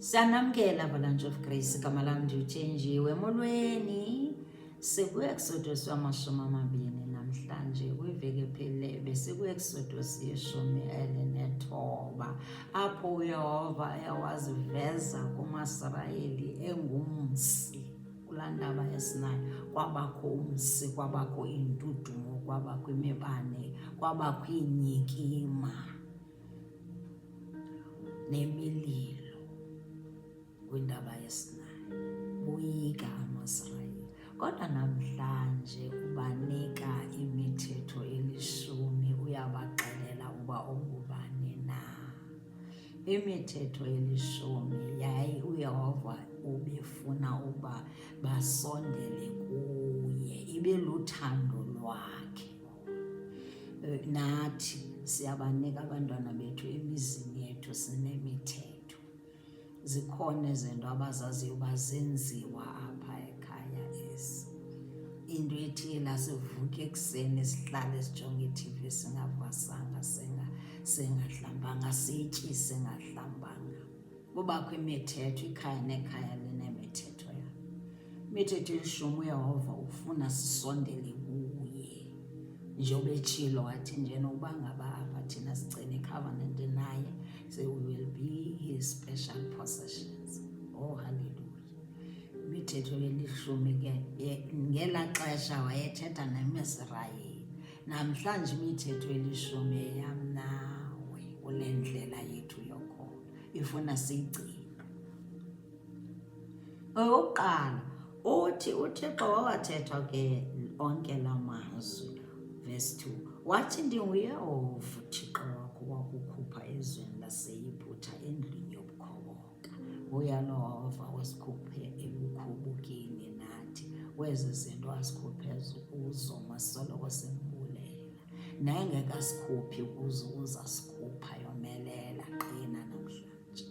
Sanamkela Avalanche of Grace, igama lam ndiwuthenjiwe emolweni. SikuExodus 29 namhlanje kwiveki ephelileyo besikuExodus 19 apho uYehova waziveza kumaSirayeli engumsi kulaa ndaba yaSinayi. Kwabakho umsi, kwabakho indudumo, kwabakho imibane, kwabakho iinyikima nemililo kwindaba yaSinayi. Boyika amaSirayeli. Kodwa namhlanje ubanika imithetho 10, uyabaxelela uba ungubani na. Imithetho 10 yayi uYehova ubefuna uba basondele kuye, ibe luthando lwakhe. Nathi siyabanika abantwana bethu emizini yethu sinemithetho. Zikhona izinto abazaziyo uba zenziwa apha ekhaya ezi. Into ethile sivuke ekuseni sihlale sijonge iTV singavasanga, singahlambanga, sitye singahlambanga. Kubakho imithetho, ikhaya nekhaya linemithetho yayo. Imithetho 10 uYehova ufuna sisondele kuye. Njengoba etshilo wathi njena uba ngaba apha thina sigcine icovenant naye, so we will be his special possessions. Oh, hallelujah. Imithetho 10 ke ngela xesha wayethetha namaSirayeli. Namhlanje imithetho 10 eyam nawe kule ndlela yethu yokholo ifuna siyigcine. Okokuqala uthi uThixo wawathetha ke onke la mazwi. Verse 2, wathi ndinguYehova uThixo wakho wakukhupha ezweni laseYibhithe endlini yobukhoboka. UYehova wasikhuphe ebukhubukeni nathi kwezi zinto asikhuphe kuzo masoloko simbulela. Nengekasikhuphi kuzo uzasikhupha yomelela, qina namhlanje.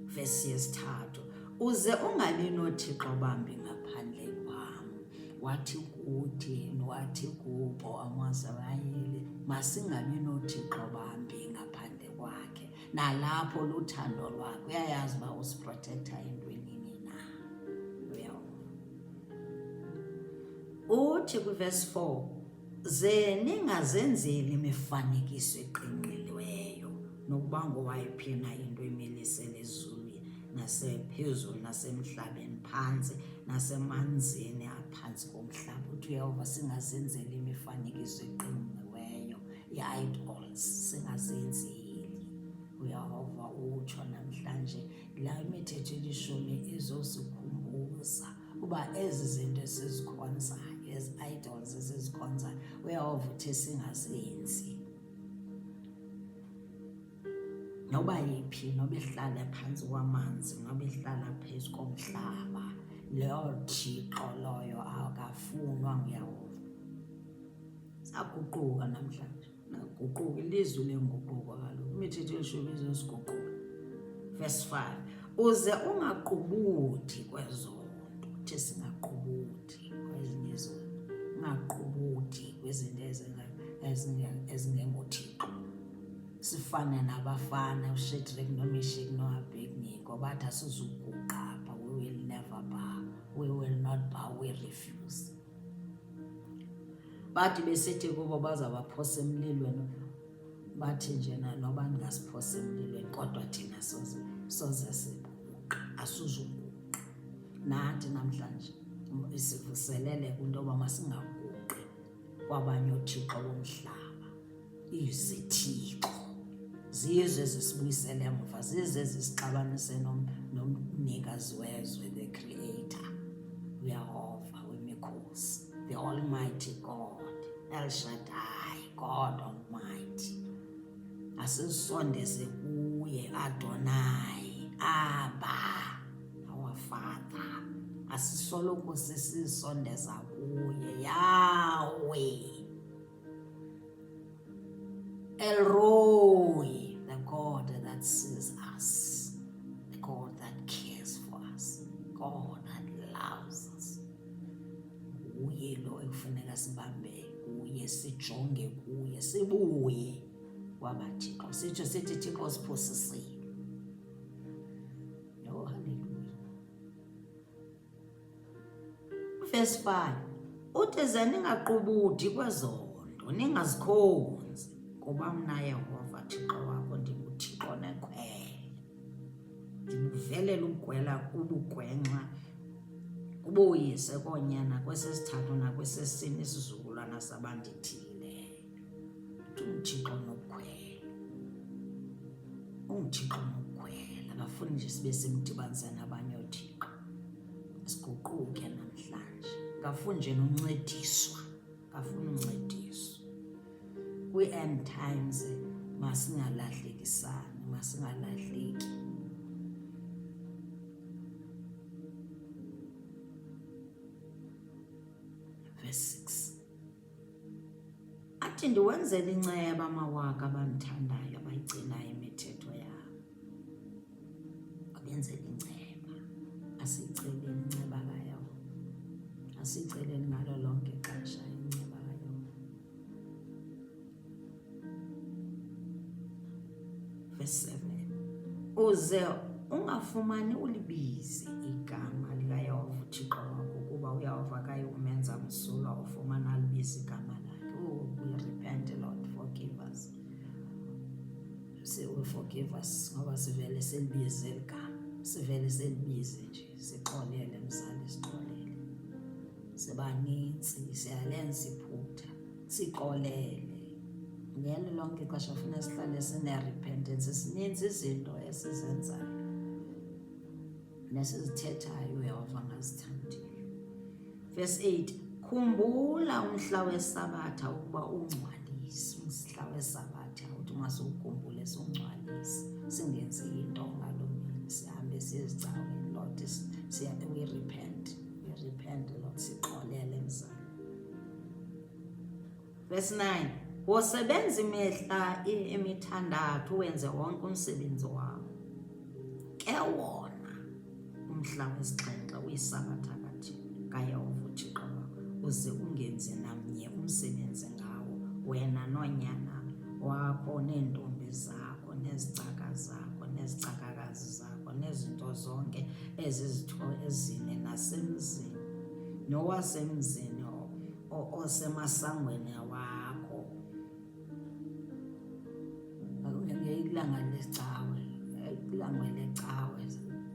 Verse 3, uze ungabi nothixo bambi ngaphandle kwam. Wathi kuthi wathi kubo amaSirayeli masingabi nothixo bambi ngaphandle kwakhe. Nalapho luthando lwakhe uyayazi uba usiprotecta entwenini na. Uthi kwiverse 4, ze ningazenzeli imifanekiso eqingqelweyo nokuba ngowayiphi na into emilisela ezulwini nasephezulu nasemhlabeni phantsi nasemanzini aphantsi komhlaba. Uthi uYehova singazenzeli imifanekiso eqingqiweyo, i-idols singazenzeli. uYehova utsho namhlanje la imithetho 10 izosikhumbuza uba ezi zinto esizikhonzayo, ezi idols esizikhonzayo, uYehova uthe singazenzi. Noba yiphi, noba ihlala phantsi kwamanzi, noba ihlala phezu komhlaba, leyo Thixo loyo akafunwa nguYehova. Saguquka namhlanje, naguquka ilizwi lenguquko kaloku. Imithetho 10 izosiguqula. Verse 5, uze ungaqubuthi kwezonto. Uthi singaqubuthi kwezinye izinto, ungaqubuthi kwizinto ezingengothixo. Sifane nabafana uShadrach noMeshach noAbednego bathi asizuguqa apha, we will never bow, we will not bow, we refuse. Bathi besithi kubo bazabaphosa emlilweni, bathi njena noba ningasiphosa emlilweni kodwa thina soze sibuqa, asuzuguqa. Nathi namhlanje isivuselele kwinto yoba masingaguqi kwabanye othixo bomhlaba. Izithixo zizo ezisibuyisele emva, zizo ezisixabanise nomnikazi wezwe, the creator, uYehova wemikhosi, the almighty God, El Shaddai, God Almighty. Asisondeze kuye, Adonai, Abba, our Father. Asisoloko sisisondeza kuye, Yahweh, El Roi, the God that sees us, the God that cares for us, God that loves us. Uye lo ekufuneka sibambe kuye, sijonge kuye, sibuye kwabaThixo. Sitsho sithi Thixo siphosisile. verse 5 uthi ze ningaqubuthi kwezondo ningazikhonzi kuba mna Yehova Thixo wakho ndinguThixo nekhwele ndibuvelela ubugwenxa uboyise konyana kwesesithathu nakwesesine isizukulwana sabandithileyo uThixo nokhwele uThixo nokhwele akafuni nje sibe simdibanisa nabanye oThixo siguquke namhlanje ngafuni nje noncediswa ngafuni uncediswa kwi-end times masingalahlekisani masingalahleki verse 6 athi ndiwenzela inceba amawaka abandithandayo abayigcinayo imithetho yabo abenzela inceba asiceleni inceba kayo asiceleni ngalo lonke ixesha inceba kayo verse 7 uze ungafumani ulibize igama likaYehova uThixo wakho kuba uYehova akayi-umenza msulwa ufumana libize igama lakhe. We repent, Lord, forgive us. Say we forgive us ngoba sivele selibize igama sivele selibize nje sixolele mzali sixolele sibanintsi siyalenza iphutha sixolele ngelo lonke ixesha ufuna sihlale sine-repentance sininzi izinto esizenzayo nesizithethayo uYehova angazithandiyo. Verse 8 khumbula umhla wesabatha ukuba ungcwalise umhla wesabatha uthi masuwukhumbule siwungcwalise singenzi into ngalo mini sihambe siyezicaweni Lord we repent Lord sixolele mzali. Verse 9 wosebenza imihla emithandathu wenze wonke umsebenzi wakho ke wona umhla wesixhenxe uyisabatha kaYehova uThixo wakho uze ungenzi namnye umsebenzi ngawo wena nonyana wakho neentombi zakho nezicaka zakho nezicakakazi zakho nezinto zonke ezizitho ezine nasemzini nowasemzini osemasangweni wakho ilanga lecawe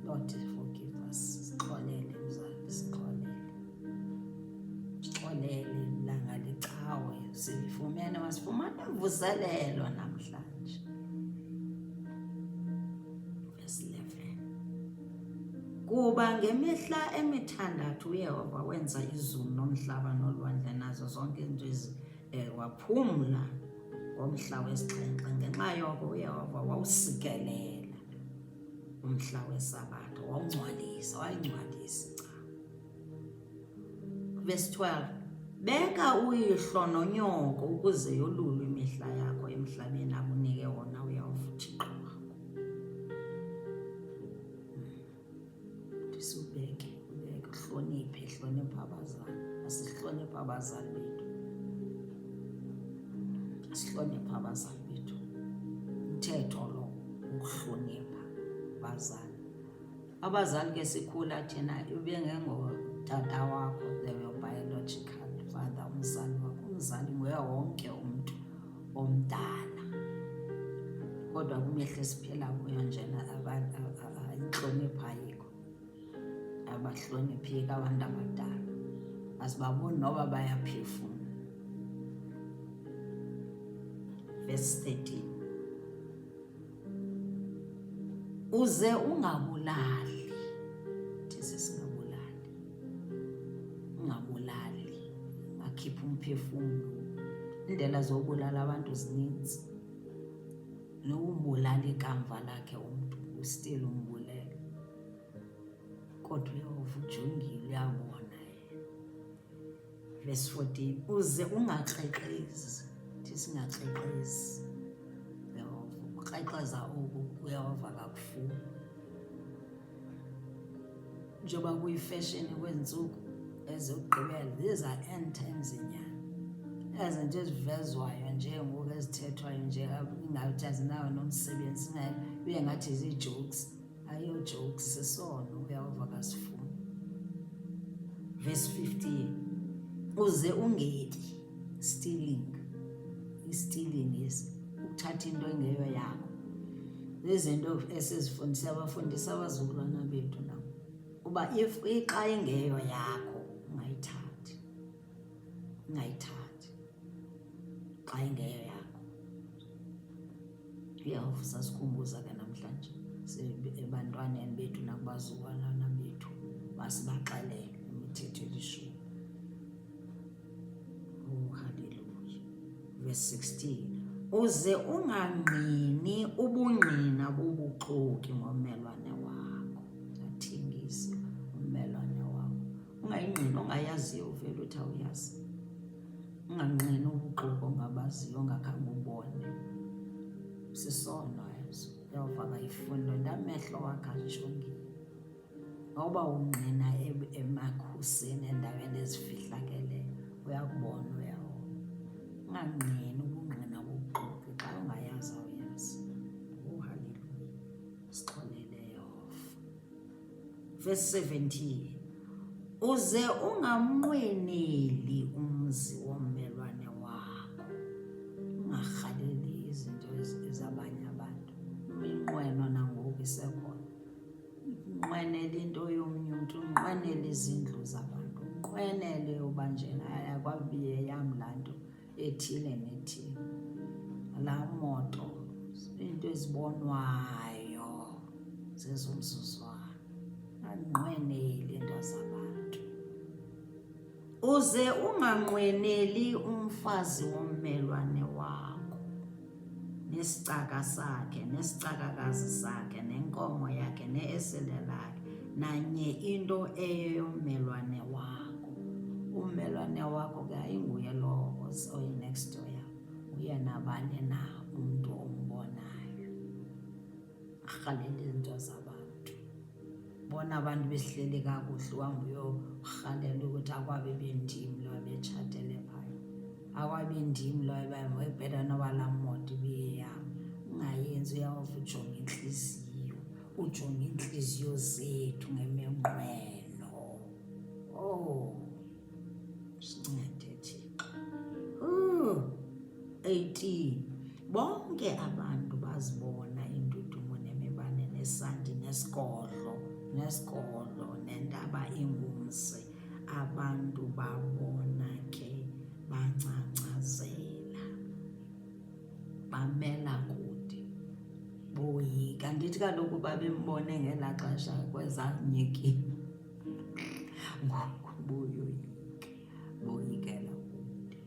Lord forgive us sixolele mzali sixolele ilanga lecawe sifumene masifumane imvuselelo namhlanje. Verse 11 kuba ngemihla emithandathu uYehova wenza izulu nomhlaba nolwandle nazo zonke izinto waphumla ngomhla wesixhenxe ngenxa yoko uYehova wawusikelela umhla wesabatha wawungcwalisa wayingcwalisa. Verse 12 beka uyihlo nonyoko ukuze yolulwe imihla yakho emhlabeni akunike wona uYehova uThixo wakho. Sibeke hlonipha abazali asihlonipha abazali bethu sihlonipha abazali bethu umthetho lo ukuhlonipha abazali ke sikhula thina ubengengotata wakho your biological father umzali wakho umzali nguye wonke umuntu omdala kodwa kumehla siphila kuyo njena abantu inhlonipho ayikho abahlonipheki abantu abadala asibaboni noba bayaphefumula. Verse 13 uze ungabulali ungabulali akhipha umphefumulo indlela zokubulala abantu zininzi nokumbulala ikamva lakhe umuntu still umbulele kodwa uYehova ujongile uyabona yena. Verse 14 uze ungaxexezi singaxexezi ukrexeza oku uYehova akakufuni njengoba kuyifashion kwenzuku ezokugqibela these are end times inyana ezinto ezivezwayo njengoku ezithethwayo nje ingathi azinawo nomsebenzi uye ngathi zii-jokes ayo jokes sesono uYehova akasifuni. verse 15, uze ungetyi. Stealing is ukuthatha into engeyo yakho. Izinto esizifundisa abafundisa abazukulwana bethu nabo, uba xa ingeyo yakho ungayithathi xa ingeyo yakho. Uyawuvusa sikhumbuza ke namhlanje ebantwaneni bethu nakubazukulwana bethu, masibaxelele imithetho elishumi. Oh, hallelujah. Verse 16, uze ungangqini ubungqina bobuxoki ngommelwane wakho. Athengise ummelwane wakho, ungayingqini ongayaziyo uvele uthi awuyazi. Ungangqini ubuxoki ongabaziyo ongakhange ubone. Sisono ezo, uyawufaka ifundo ndamehlo wakho ajongile. Ngoba ungqina emakhusini endaweni ezifihlakeleyo uyakubona, uyabona. Ungangqini ubungqina bobuxoki xa ungayazi awuyazi. Oh, hallelujah. Sixolele Yehova. Verse 17, uze ungamnqweneli umzi wommelwane wakho. Ungarhaleli izinto ezabanye abantu. Iminqweno nangoku isekhona. Unqwenele into yomnye umntu, unqwenele izindlu zabantu, unqwenele uba njena akwabiye yam laa nto ethile nethile, laa moto, iinto ezibonwayo zezomzuzwana. Unqwenele into zabantu. Uze unganqweneli umfazi wommelwane wakho, nesicaka sakhe, nesicakakazi sakhe, nenkomo yakhe, neesele lakhe, nanye into eyommelwane wakho. Ummelwane wakho ke ayinguye lo oyi-next door yakho, uye nabani na umntu ombonayo. Arhalele izinto zabantu. Bona abantu besihleli kakuhle, uhambe uyorhalela ukuthi akwabe bendim lo betshatele phaya, akwabe ndim lo ebheda noba laa moto ibiyeyam. Ungayenzi, uyawuva ujonge intliziyo, ujonge iintliziyo zethu ngeminqweno. Oh, sincede Thixo. 18, bonke abantu bazibona indudumo nemibane nesandi nesikolo nendaba ingumsi. Abantu babona ke bancacazela, bamela kude, boyika. Ndithi kaloku babembone ngelaa xesha kwezanyikile, ngoku boyikela kude.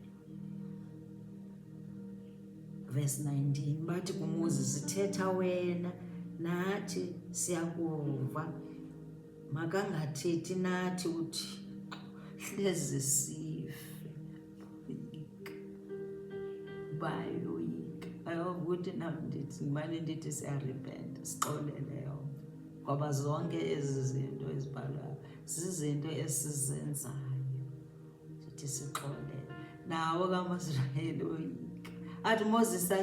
Verse 19, bathi kumuzi, sithetha wena, nathi siyakuva. Makangathethi nathi uthi hleze sife. Boyika, bayoyika. Ayova ukuthi nam ndithi ndimane ndithi siyarepenta, sixolele Yehova, ngoba zonke ezi zinto ezibhalwayo zizinto esizenzayo. Sithi sixolele. Nawo kaMasirayeli oyika, athi Moses,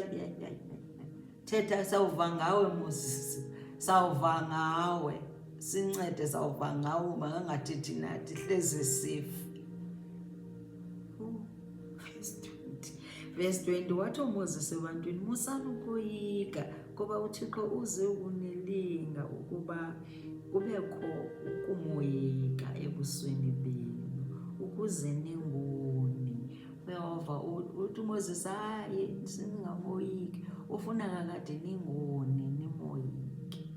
thetha, sawuva ngawe Moses, sawuva ngawe, sincede, sawuva ngawe, makangathethi nathi hleze sife. Verse 20, wathi uMoses ebantwini, musani ukoyika, ngoba uThixo uze ukunelinga ukuba kubekho ukumoyika ebusweni benu, ukuze ningoni. Uyehova uthi uMoses, hayi singamoyiki, ufuna kakade ningoni, nimoyike.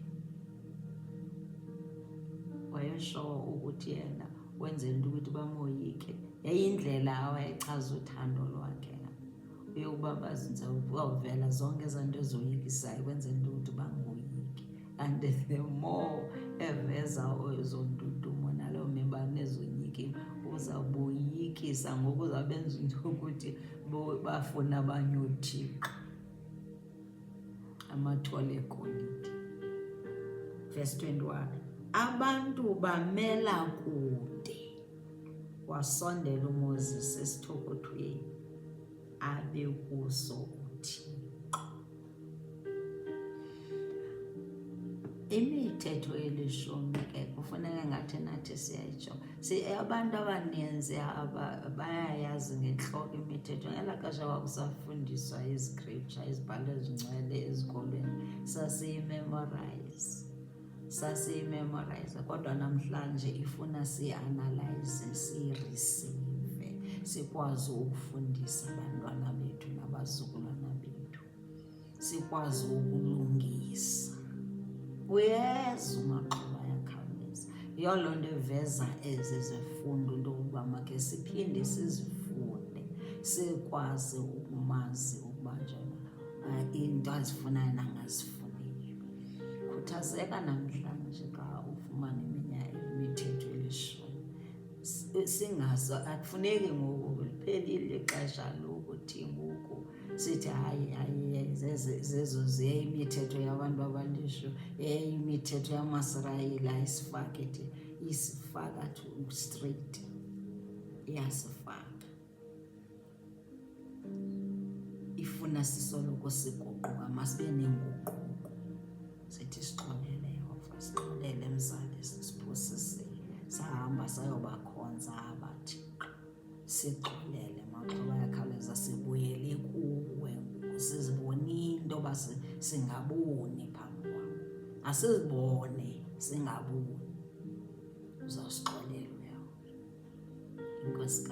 Wayesho ukuthi yena wenzela into ukuthi bamoyike. Yayindlela awayechaza uthando lwakhe, uyokuba bazinza ukuvela zonke ezanto ezoyikisayo kwenzela into ukuthi bangoyiki. And the more eveza ezo ndudumo naloo mibane ezonyikile, uzawuboyikisa ngoku uzawubenza into ukuthi bafuna abanye uThixo. Amathole eGolide. Verse 21, abantu bamela kude, wasondela uMoses esithokothweni, abe kuso uThixo. Imithetho yelishumi ke kufuneka ngathi nathi siyayitsho. Abantu abaninzi bayayazi ngentloko imithetho. Ngelaa xesha kwakusafundiswa izikriptsha, izibhalo ezingcwele ezikolweni, sasiyimemorize. Kodwa namhlanje ifuna siyianalayise, siyirisive, sikwazi ukufundisa abantwana bethu nabazukulwana bethu, sikwazi ukulungisa. Uyeza umaxhoba ayakhawuleza. Yiyo loo nto eveza ezi zifundo into yokuba makhe siphinde sizifunde, sikwazi ukumazi ukuba njena into azifunayo nangazifuniyo. Khuthazeka namhlanje xa ufumana imithetho elishumi. Singaso, akufuneki ngoku liphelile ixesha lokuthi ngoku sithi hayi zezo imithetho yabantu abalishumi, imithetho yamaSirayeli ayisifake isifaka to straight, iyasifaka. Ifuna sisoloko siguquka, masibe nenguquko. Sithi sixolele Yehova, sixolele mzali, sisiphosisile, sahamba sayobakhonza abaThixo, sixolele maxhoba ayakhawuleza, sibuyele kuwe, sizibone into yoba singaboni phambi kwam, asizibone singaboni. Uzawusixolela uYehova. Inkosi.